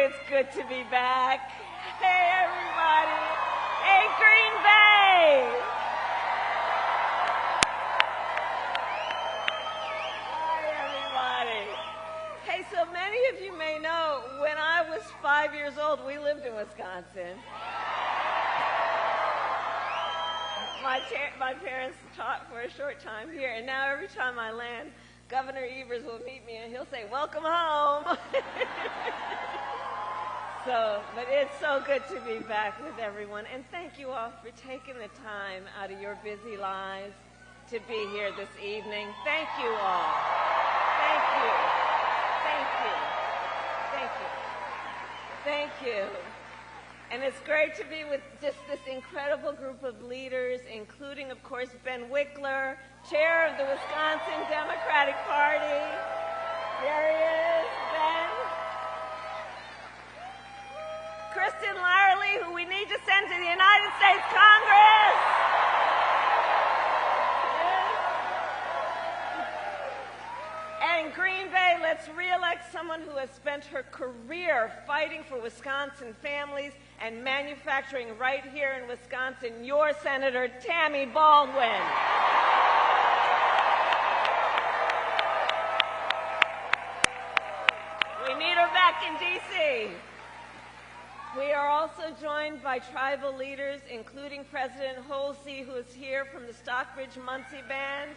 it's good to be back. Hey, everybody. Hey, Green Bay. Hi, everybody. Hey, so many of you may know, when I was 5 years old, we lived in Wisconsin. My parents taught for a short time here, and now every time I land, Governor Evers will meet me and he'll say, "Welcome home." But it's so good to be back with everyone, and thank you all for taking the time out of your busy lives to be here this evening. Thank you all. Thank you. Thank you. Thank you. Thank you. And it's great to be with just this incredible group of leaders, including, of course, Ben Wickler, chair of the Wisconsin Democratic Party. There he is, Ben. Kristen Larley, who we need to send to the United States Congress. And Green Bay, let's re-elect someone who has spent her career fighting for Wisconsin families and manufacturing right here in Wisconsin, your Senator Tammy Baldwin. We need her back in D.C. We are also joined by tribal leaders, including President Holsey, who is here from the Stockbridge-Muncie Band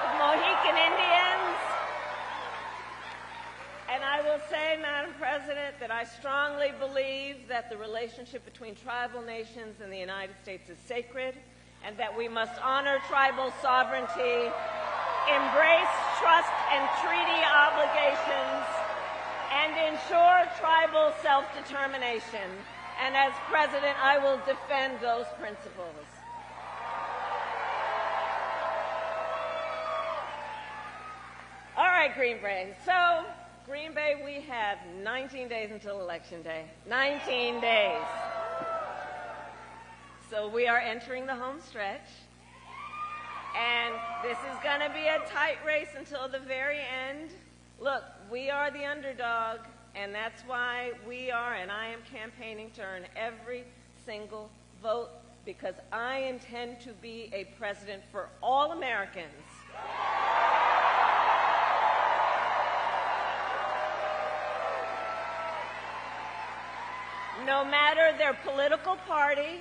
of Mohican Indians. And I will say, Madam President, that I strongly believe that the relationship between tribal nations and the United States is sacred, and that we must honor tribal sovereignty, embrace trust and treaty obligations, and ensure tribal self-determination. And as President, I will defend those principles. All right, Green Bay. So, Green Bay, we have 19 days until Election Day. 19 days. So we are entering the home stretch. And this is going to be a tight race until the very end. Look, we are the underdog, and that's why we are, and I am campaigning to earn every single vote, because I intend to be a president for all Americans. No matter their political party,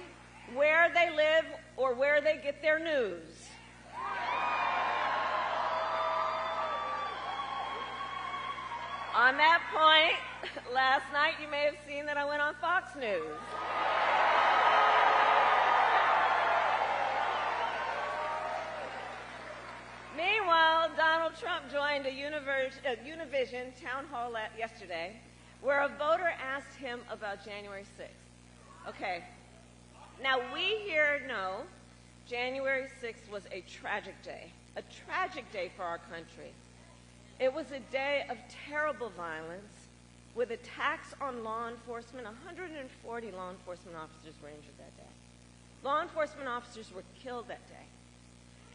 where they live, or where they get their news. On that point, last night you may have seen that I went on Fox News. Meanwhile, Donald Trump joined a Univision town hall yesterday, where a voter asked him about January 6th. Okay, now we here know January 6th was a tragic day for our country. It was a day of terrible violence with attacks on law enforcement. 140 law enforcement officers were injured that day. Law enforcement officers were killed that day.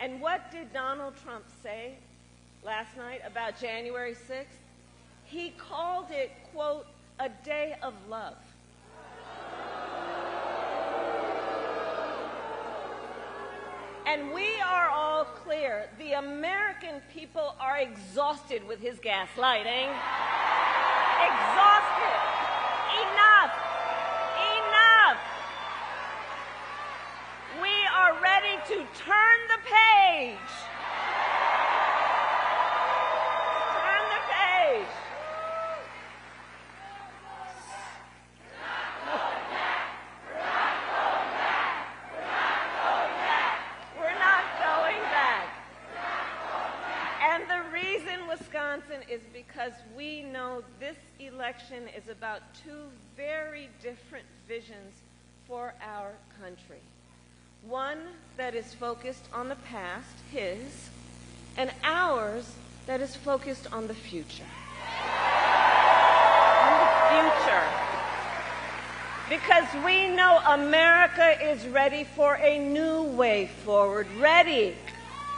And what did Donald Trump say last night about January 6th? He called it, quote, a day of love. And we are all clear. The American people are exhausted with his gaslighting. Exhausted. Enough. Enough. We are ready to turn the page. Turn the page. Wisconsin is because we know this election is about two very different visions for our country. One that is focused on the past, his, and ours that is focused on the future. On the future. Because we know America is ready for a new way forward, ready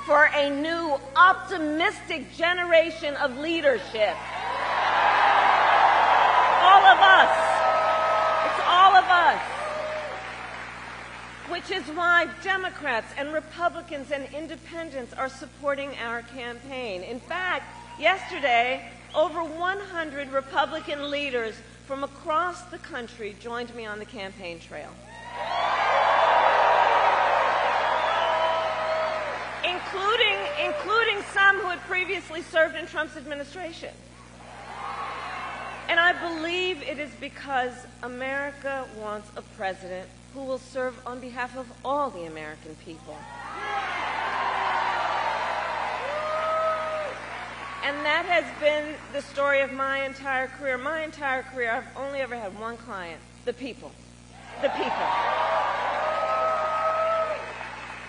for a new, optimistic generation of leadership. All of us which is why Democrats and Republicans and independents are supporting our campaign. In fact, yesterday, over 100 Republican leaders from across the country joined me on the campaign trail. Including some who had previously served in Trump's administration. And I believe it is because America wants a president who will serve on behalf of all the American people. And that has been the story of my entire career. My entire career, I've only ever had one client: the people. The people.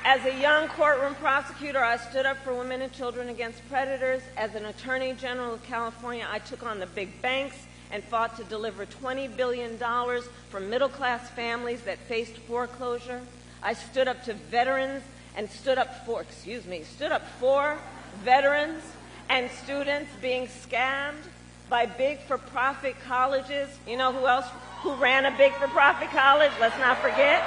As a young courtroom prosecutor, I stood up for women and children against predators. As an attorney general of California, I took on the big banks and fought to deliver $20 billion for middle-class families that faced foreclosure. I stood up to veterans and stood up for veterans and students being scammed by big for-profit colleges. You know who ran a big for-profit college? Let's not forget.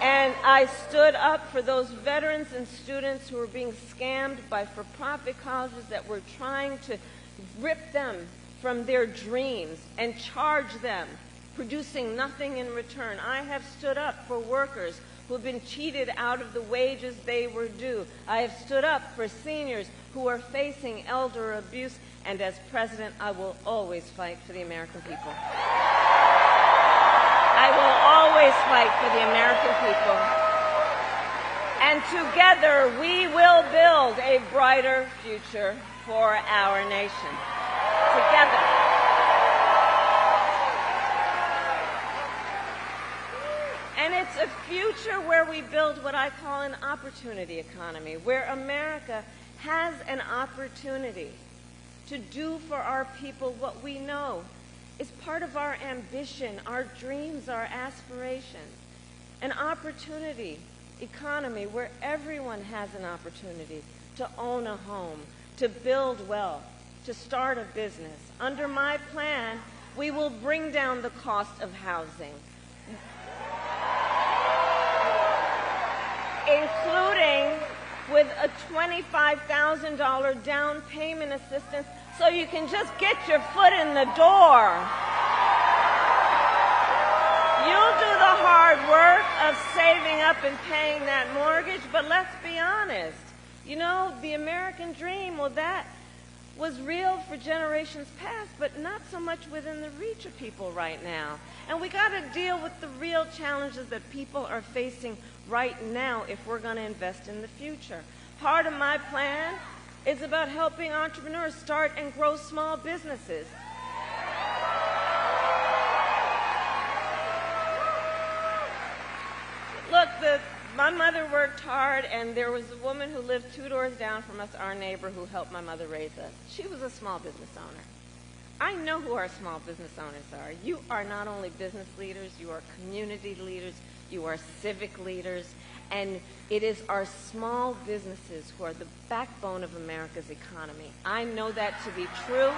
And I stood up for those veterans and students who were being scammed by for-profit colleges that were trying to rip them from their dreams and charge them, producing nothing in return. I have stood up for workers who have been cheated out of the wages they were due. I have stood up for seniors who are facing elder abuse. And as president, I will always fight for the American people. I will always fight for the American people. And together, we will build a brighter future for our nation. Together. And it's a future where we build what I call an opportunity economy, where America has an opportunity to do for our people what we know is part of our ambition, our dreams, our aspirations. An opportunity economy where everyone has an opportunity to own a home, to build wealth, to start a business. Under my plan, we will bring down the cost of housing, including with a $25,000 down payment assistance so you can just get your foot in the door. You'll do the hard work of saving up and paying that mortgage, but let's be honest. You know, the American dream, well, that was real for generations past, but not so much within the reach of people right now. And we got to deal with the real challenges that people are facing right now if we're going to invest in the future. Part of my plan is about helping entrepreneurs start and grow small businesses. Look, my mother worked hard, and there was a woman who lived 2 doors down from us, our neighbor, who helped my mother raise us. She was a small business owner. I know who our small business owners are. You are not only business leaders, you are community leaders, you are civic leaders, and it is our small businesses who are the backbone of America's economy. I know that to be true.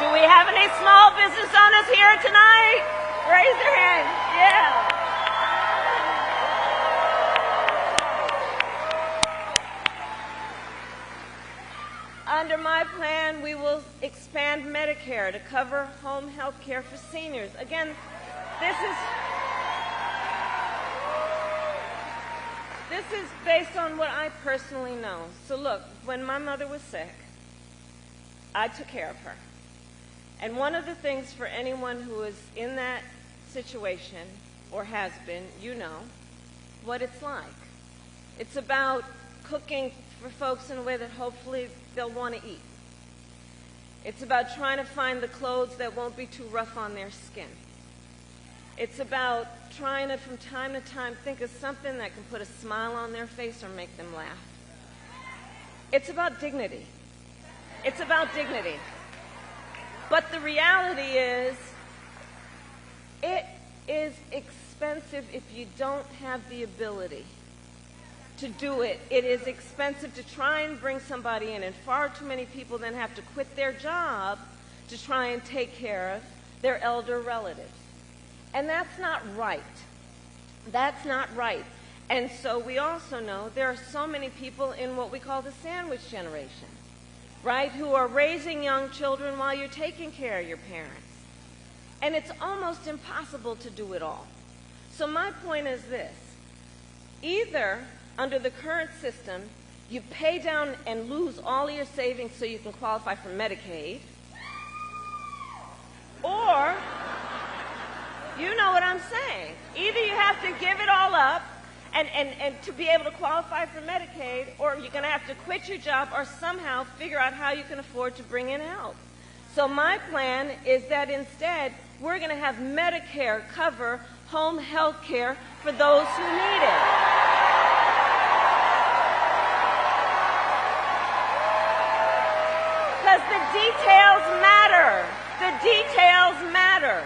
Do we have any small business owners here tonight? Raise your hand. Yeah. Under my plan, we will expand Medicare to cover home health care for seniors. Again, this is based on what I personally know. So look, when my mother was sick, I took care of her. And one of the things for anyone who is in that situation, or has been, you know what it's like. It's about cooking for folks in a way that hopefully they'll want to eat. It's about trying to find the clothes that won't be too rough on their skin. It's about trying to, from time to time, think of something that can put a smile on their face or make them laugh. It's about dignity. It's about dignity. But the reality is, it is expensive if you don't have the ability to do it. It is expensive to try and bring somebody in, and far too many people then have to quit their job to try and take care of their elder relatives. And that's not right. That's not right. And so we also know there are so many people in what we call the sandwich generation, right, who are raising young children while you're taking care of your parents. And it's almost impossible to do it all. So my point is this. Either, under the current system, you pay down and lose all of your savings so you can qualify for Medicaid, or, you know what I'm saying, either you have to give it all up and to be able to qualify for Medicaid, or you're going to have to quit your job or somehow figure out how you can afford to bring in help. So my plan is that instead, we're going to have Medicare cover home health care for those who need it. Because the details matter. The details matter.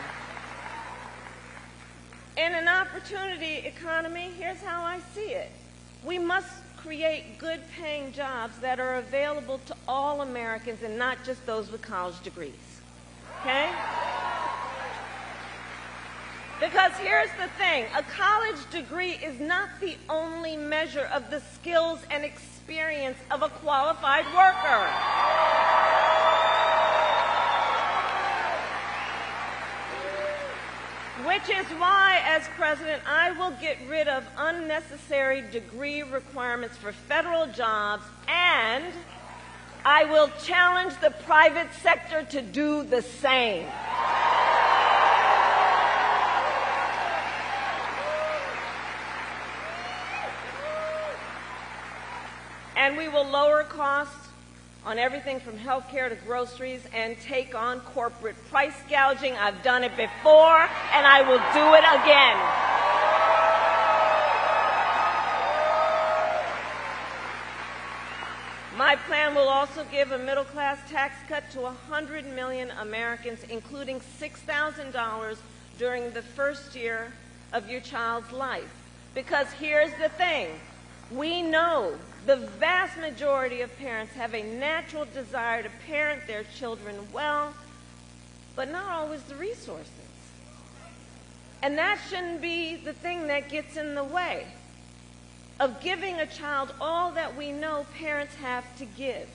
In an opportunity economy, here's how I see it. We must create good-paying jobs that are available to all Americans and not just those with college degrees. Okay? Because here's the thing. A college degree is not the only measure of the skills and experience of a qualified worker. Which is why, as president, I will get rid of unnecessary degree requirements for federal jobs, and I will challenge the private sector to do the same. And we will lower costs on everything from health care to groceries and take on corporate price gouging. I've done it before, and I will do it again. My plan will also give a middle-class tax cut to 100 million Americans, including $6,000 during the first year of your child's life. Because here's the thing. We know the vast majority of parents have a natural desire to parent their children well, but not always the resources. And that shouldn't be the thing that gets in the way of giving a child all that we know parents have to give.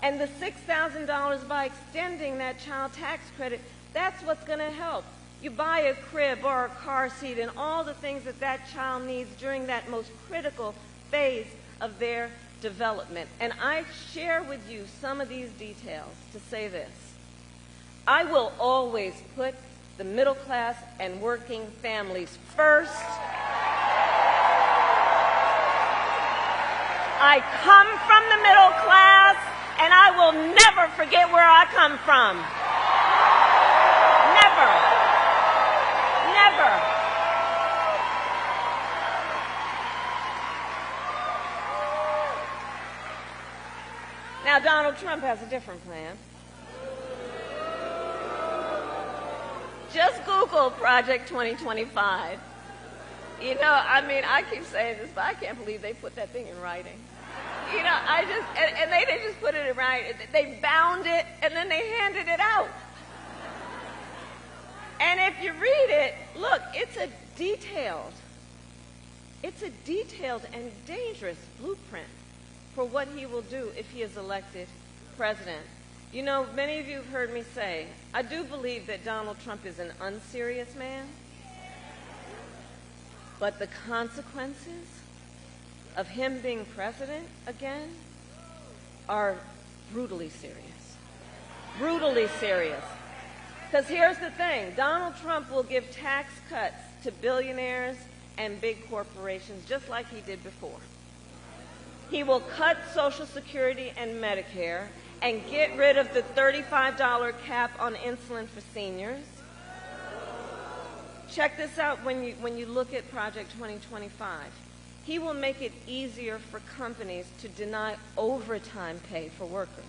And the $6,000, by extending that child tax credit, that's what's going to help. You buy a crib or a car seat and all the things that that child needs during that most critical phase of their development. And I share with you some of these details to say this. I will always put the middle class and working families first. I come from the middle class, and I will never forget where I come from. Never. Never. Now, Donald Trump has a different plan. Just Google Project 2025. You know, I mean, I keep saying this, but I can't believe they put that thing in writing. You know, and they didn't just put it in writing. They bound it, and then they handed it out. And if you read it, look, it's a detailed and dangerous blueprint for what he will do if he is elected president. You know, many of you have heard me say, I do believe that Donald Trump is an unserious man, but the consequences of him being president again are brutally serious. Brutally serious. Because here's the thing, Donald Trump will give tax cuts to billionaires and big corporations just like he did before. He will cut Social Security and Medicare and get rid of the $35 cap on insulin for seniors. Check this out when you look at Project 2025. He will make it easier for companies to deny overtime pay for workers.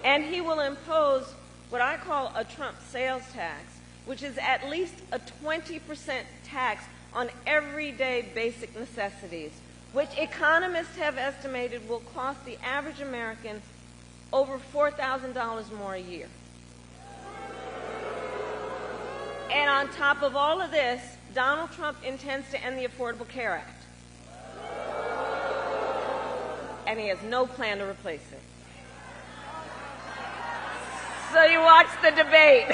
And he will impose what I call a Trump sales tax, which is at least a 20% tax on everyday basic necessities, which economists have estimated will cost the average American over $4,000 more a year. And on top of all of this, Donald Trump intends to end the Affordable Care Act. And he has no plan to replace it. So you watch the debate.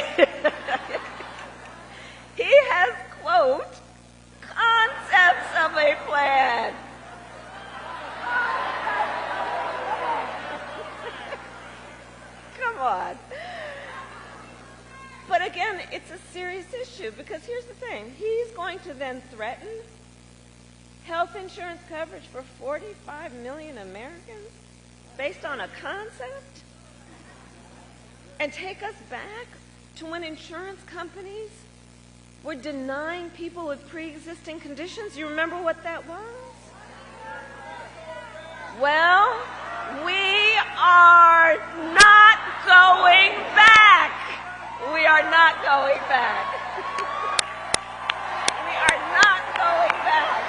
He has, quote, concepts of a plan. Come on. But again, it's a serious issue because here's the thing. He's going to then threaten health insurance coverage for 45 million Americans based on a concept and take us back to when insurance companies were denying people with pre-existing conditions. You remember what that was? Well, we are not going back. We are not going back. We are not going back.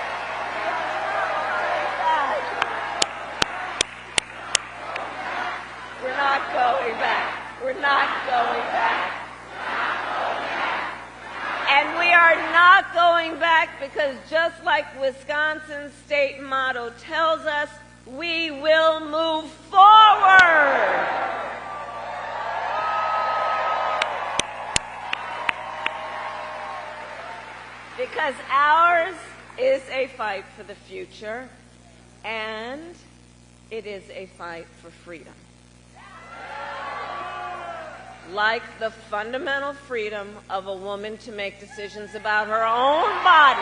We're not going back. We're not going back. And we are not going back because just like Wisconsin's state motto tells us, we will move forward. Because ours is a fight for the future, and it is a fight for freedom. Like the fundamental freedom of a woman to make decisions about her own body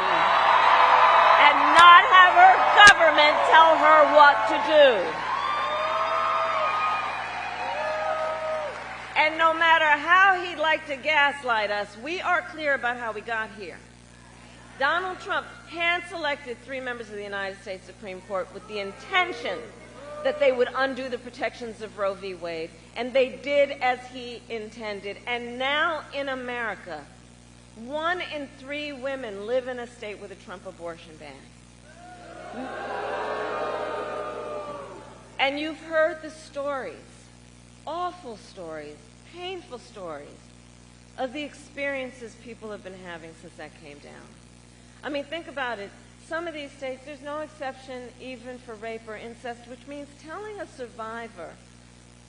and not have her government tell her what to do. And no matter how he'd like to gaslight us, we are clear about how we got here. Donald Trump hand-selected 3 members of the United States Supreme Court with the intention that they would undo the protections of Roe v. Wade, and they did as he intended. And now in America, 1 in 3 women live in a state with a Trump abortion ban. And you've heard the stories, awful stories, painful stories, of the experiences people have been having since that came down. I mean, think about it. Some of these states, there's no exception even for rape or incest, which means telling a survivor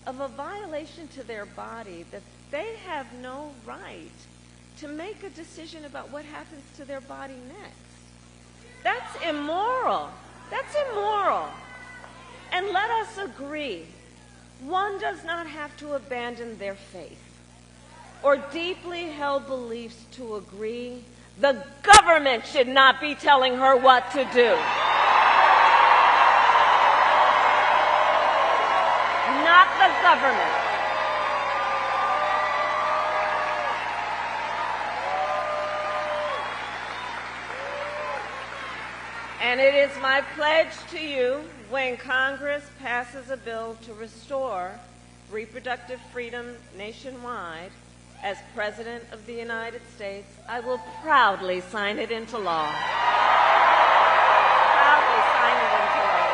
of a violation to their body that they have no right to make a decision about what happens to their body next. That's immoral. That's immoral. And let us agree, one does not have to abandon their faith or deeply held beliefs to agree the government should not be telling her what to do. Not the government. And it is my pledge to you, when Congress passes a bill to restore reproductive freedom nationwide, as President of the United States, I will proudly sign it into law. Proudly sign it into law.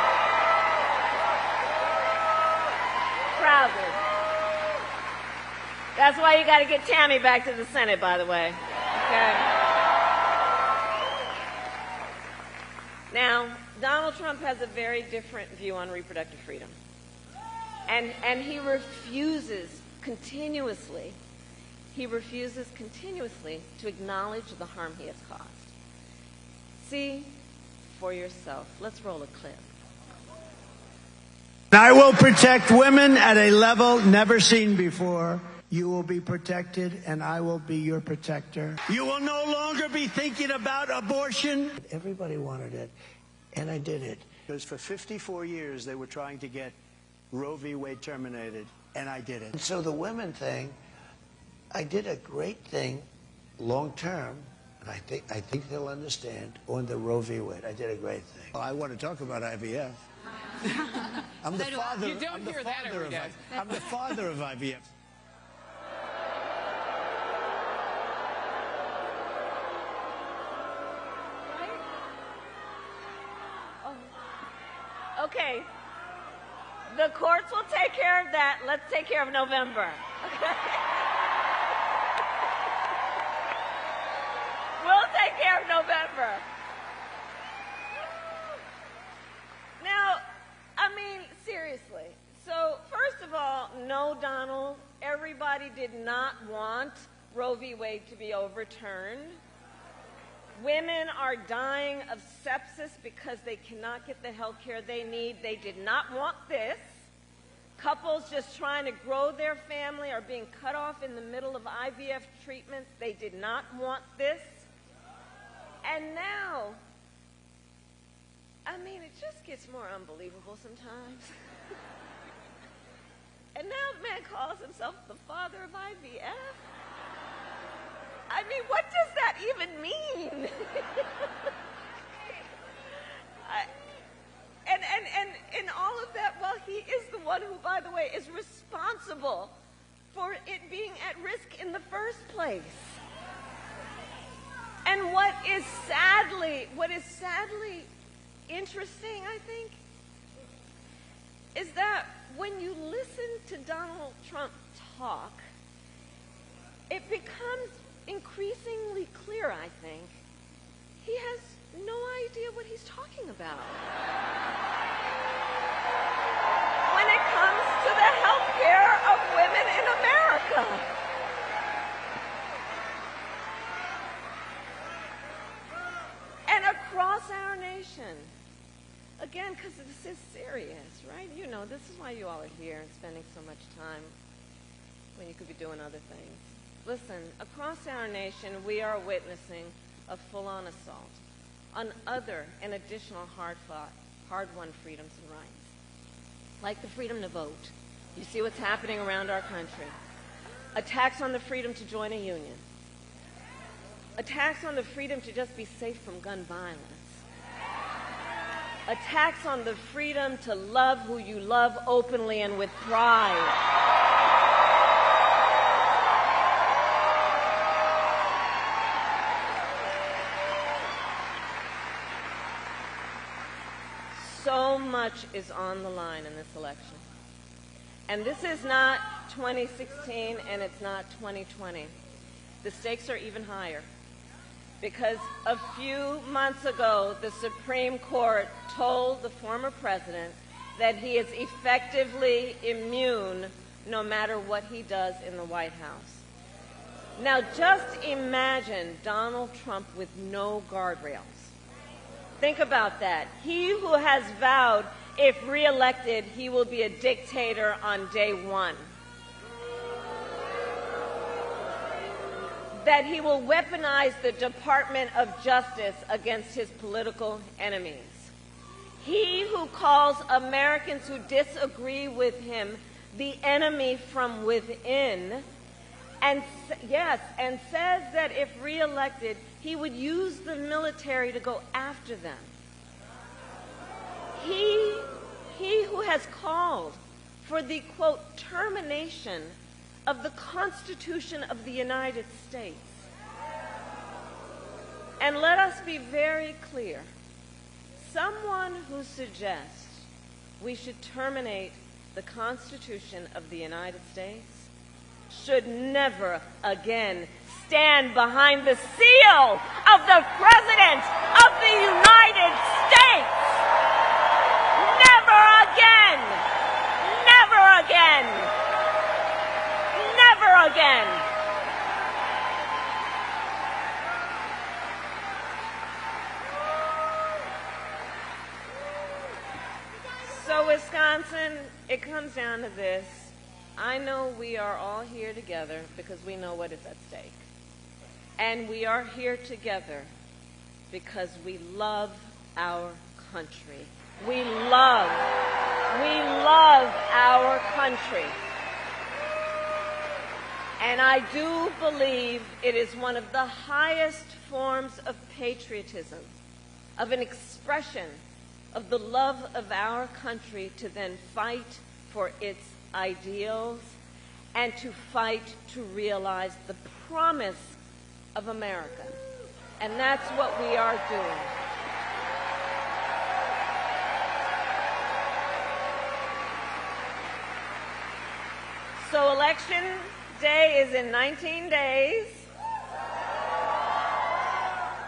Proudly. That's why you got to get Tammy back to the Senate, by the way. Okay? Now, Donald Trump has a very different view on reproductive freedom. And he refuses continuously to acknowledge the harm he has caused. See for yourself. Let's roll a clip. I will protect women at a level never seen before. You will be protected, and I will be your protector. You will no longer be thinking about abortion. Everybody wanted it, and I did it. Because for 54 years, they were trying to get Roe v. Wade terminated, and I did it. And so the women thing, I did a great thing long term, and I think they'll understand on the Roe v. Wade. I did a great thing. Well, I want to talk about IVF. I'm the father. You don't hear that every day. I'm the father of IVF. Okay. The courts will take care of that. Let's take care of November. care November. Now, I mean, seriously. So, first of all, no, Donald, everybody did not want Roe v. Wade to be overturned. Women are dying of sepsis because they cannot get the health care they need. They did not want this. Couples just trying to grow their family are being cut off in the middle of IVF treatments. They did not want this. And now, I mean, it just gets more unbelievable sometimes. And now the man calls himself the father of IVF. I mean, what does that even mean? And all of that, well, he is the one who, by the way, is responsible for it being at risk in the first place. And what is sadly interesting, I think, is that when you listen to Donald Trump talk, it becomes increasingly clear, I think, he has no idea what he's talking about when it comes to the health care of women in America. And across our nation, again, because this is serious, right? You know, this is why you all are here and spending so much time when you could be doing other things. Listen, across our nation, we are witnessing a full-on assault on other and additional hard-fought, hard-won freedoms and rights, like the freedom to vote. You see what's happening around our country. Attacks on the freedom to join a union. Attacks on the freedom to just be safe from gun violence. Attacks on the freedom to love who you love openly and with pride. So much is on the line in this election. And this is not 2016 and it's not 2020. The stakes are even higher. Because a few months ago, the Supreme Court told the former president that he is effectively immune no matter what he does in the White House. Now, just imagine Donald Trump with no guardrails. Think about that. He who has vowed, if reelected, he will be a dictator on day one. That he will weaponize the Department of Justice against his political enemies. He who calls Americans who disagree with him the enemy from within, and says that if reelected, he would use the military to go after them. He who has called for the, quote, termination of the Constitution of the United States. And let us be very clear. Someone who suggests we should terminate the Constitution of the United States should never again stand behind the seal of the President of the United States. Never again. Never again. Never again. So, Wisconsin, it comes down to this. I know we are all here together because we know what is at stake. And we are here together because we love our country. We love our country. And I do believe it is one of the highest forms of patriotism, of an expression of the love of our country to then fight for its ideals and to fight to realize the promise of America. And that's what we are doing. So election day is in 19 days.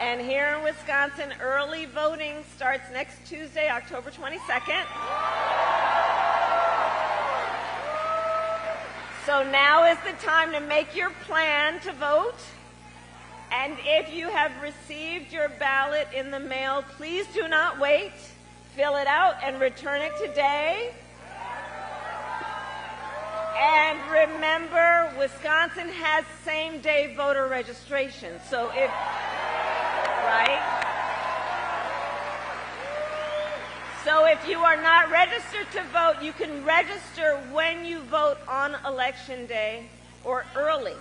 And here in Wisconsin, early voting starts next Tuesday, October 22nd. So now is the time to make your plan to vote. And if you have received your ballot in the mail, please do not wait. Fill it out and return it today. And remember, Wisconsin has same-day voter registration. So if, right? So if you are not registered to vote, you can register when you vote on Election Day or early.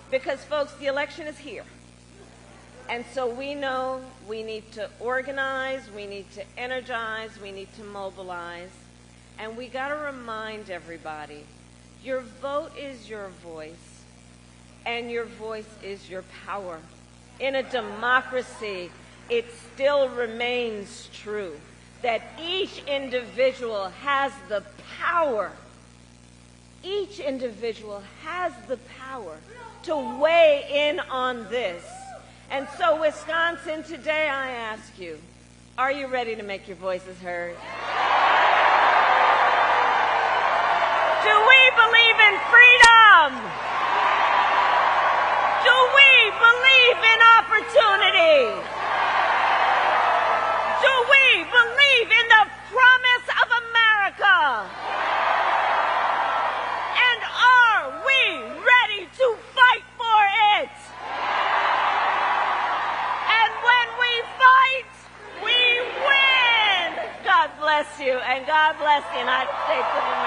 Because, folks, the election is here. And so we know we need to organize, we need to energize, we need to mobilize. And we got to remind everybody, your vote is your voice, and your voice is your power. In a democracy, it still remains true that each individual has the power. Each individual has the power to weigh in on this. And so, Wisconsin, today I ask you, are you ready to make your voices heard? Do we believe in freedom? Do we believe in opportunity? Do we believe in the promise of America? And are we ready to fight for it? And when we fight, we win! God bless you, and God bless the United States of America.